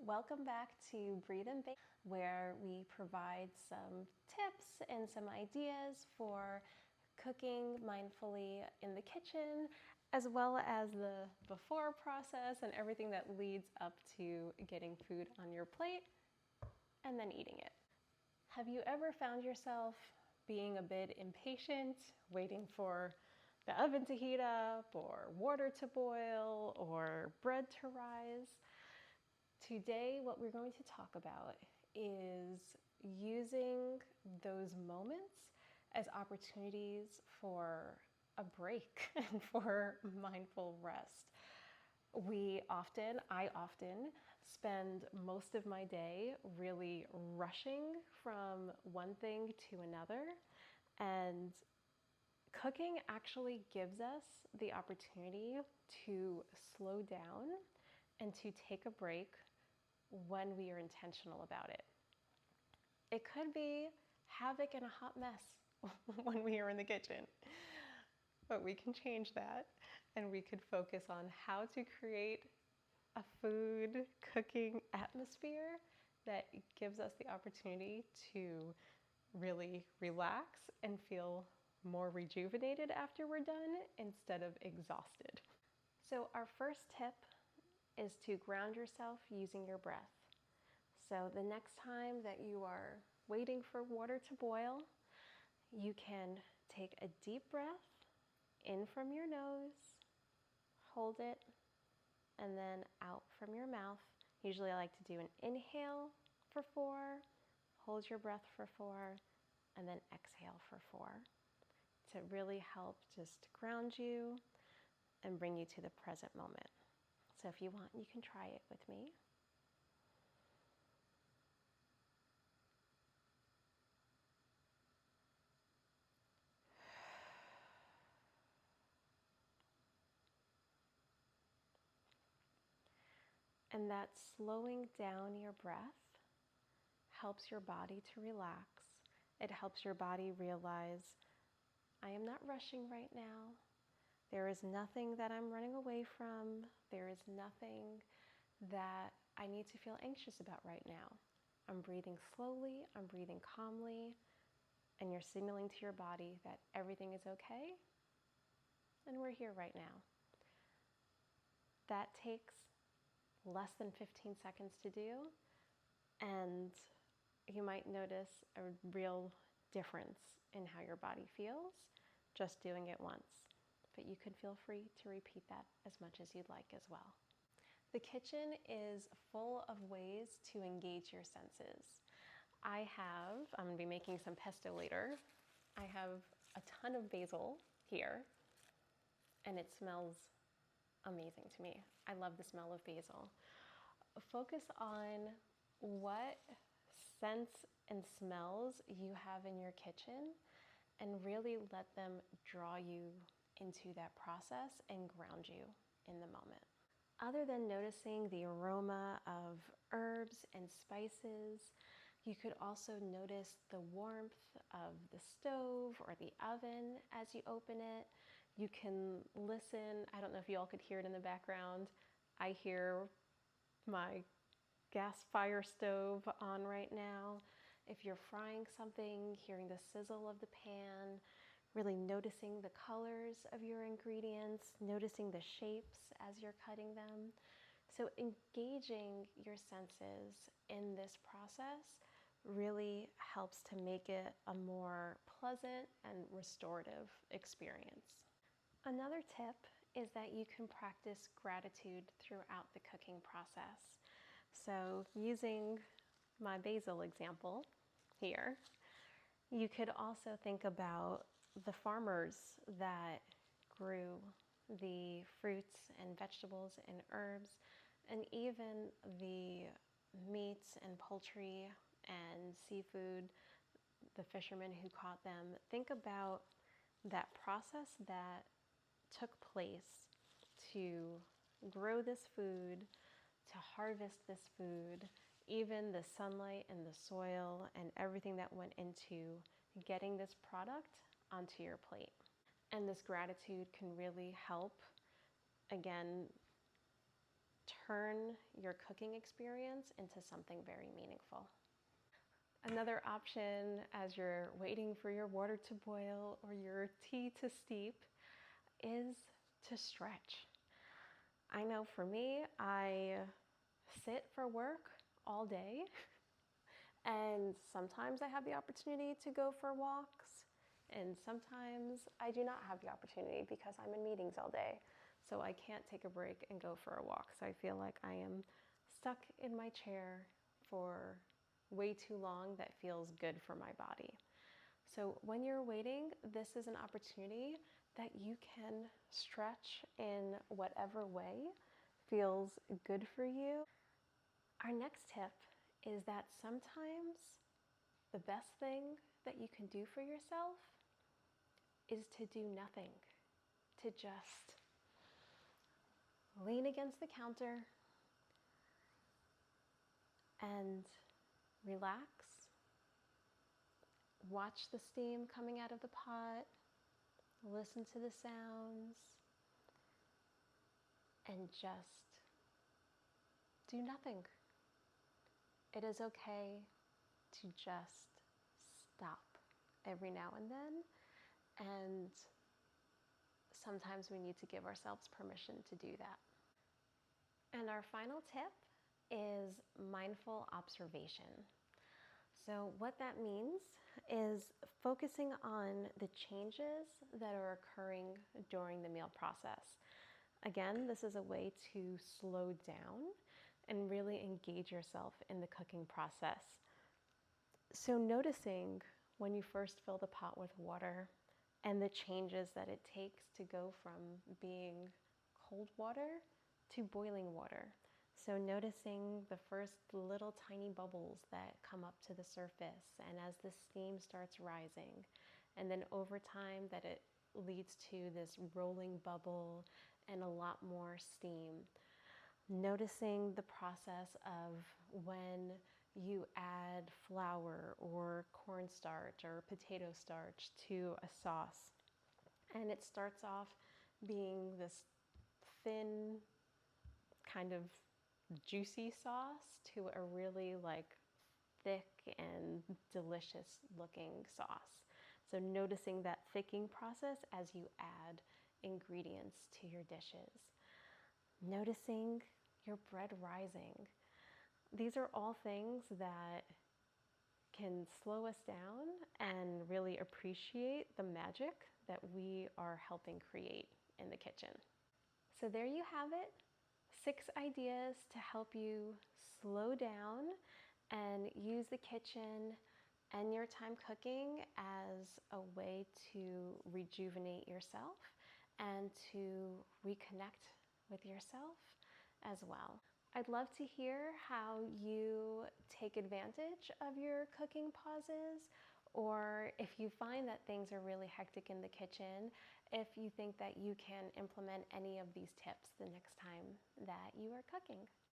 Welcome back to Breathe and Bake, where we provide some tips and some ideas for cooking mindfully in the kitchen, as well as the before process and everything that leads up to getting food on your plate and then eating it. Have you ever found yourself being a bit impatient, waiting for the oven to heat up, or water to boil, or bread to rise? Today, what we're going to talk about is using those moments as opportunities for a break and for mindful rest. I often spend most of my day really rushing from one thing to another, and cooking actually gives us the opportunity to slow down and to take a break when we are intentional about it. It could be havoc and a hot mess when we are in the kitchen, but we can change that and we could focus on how to create a food cooking atmosphere that gives us the opportunity to really relax and feel more rejuvenated after we're done instead of exhausted. So our first tip is to ground yourself using your breath. So the next time that you are waiting for water to boil, you can take a deep breath in from your nose, hold it, and then out from your mouth. Usually I like to do an inhale for 4, hold your breath for 4, and then exhale for 4 to really help just ground you and bring you to the present moment. So if you want, you can try it with me. And that slowing down your breath helps your body to relax. It helps your body realize, I am not rushing right now. There is nothing that I'm running away from. There is nothing that I need to feel anxious about right now. I'm breathing slowly, I'm breathing calmly, and you're signaling to your body that everything is okay, and we're here right now. That takes less than 15 seconds to do, and you might notice a real difference in how your body feels just doing it once. But you can feel free to repeat that as much as you'd like as well. The kitchen is full of ways to engage your senses. I'm going to be making some pesto later. I have a ton of basil here, and it smells amazing to me. I love the smell of basil. Focus on what scents and smells you have in your kitchen and really let them draw you into that process and ground you in the moment. Other than noticing the aroma of herbs and spices, you could also notice the warmth of the stove or the oven as you open it. You can listen. I don't know if you all could hear it in the background. I hear my gas fire stove on right now. If you're frying something, hearing the sizzle of the pan, really noticing the colors of your ingredients, noticing the shapes as you're cutting them. So engaging your senses in this process really helps to make it a more pleasant and restorative experience. Another tip is that you can practice gratitude throughout the cooking process. So using my basil example here, you could also think about the farmers that grew the fruits and vegetables and herbs, and even the meats and poultry and seafood, the fishermen who caught them. Think about that process that took place to grow this food, to harvest this food, even the sunlight and the soil and everything that went into getting this product onto your plate. And this gratitude can really help, again, turn your cooking experience into something very meaningful. Another option as you're waiting for your water to boil or your tea to steep is to stretch. I know for me, I sit for work all day, and sometimes I have the opportunity to go for walks, and sometimes I do not have the opportunity because I'm in meetings all day. So I can't take a break and go for a walk. So I feel like I am stuck in my chair for way too long that feels good for my body. So when you're waiting, this is an opportunity that you can stretch in whatever way feels good for you. Our next tip is that sometimes the best thing that you can do for yourself is to do nothing, to just lean against the counter and relax. Watch the steam coming out of the pot, listen to the sounds, and just do nothing. It is okay to just stop every now and then, and sometimes we need to give ourselves permission to do that. And our final tip is mindful observation. So what that means is focusing on the changes that are occurring during the meal process. Again, this is a way to slow down and really engage yourself in the cooking process. So noticing when you first fill the pot with water and the changes that it takes to go from being cold water to boiling water. So noticing the first little tiny bubbles that come up to the surface, and as the steam starts rising, and then over time that it leads to this rolling bubble and a lot more steam. Noticing the process of when you add flour or cornstarch or potato starch to a sauce, and it starts off being this thin kind of juicy sauce to a really like thick and delicious looking sauce. So noticing that thickening process as you add ingredients to your dishes. Noticing your bread rising. These are all things that can slow us down and really appreciate the magic that we are helping create in the kitchen. So there you have it, 6 ideas to help you slow down and use the kitchen and your time cooking as a way to rejuvenate yourself and to reconnect with yourself as well. I'd love to hear how you take advantage of your cooking pauses, or if you find that things are really hectic in the kitchen, if you think that you can implement any of these tips the next time that you are cooking.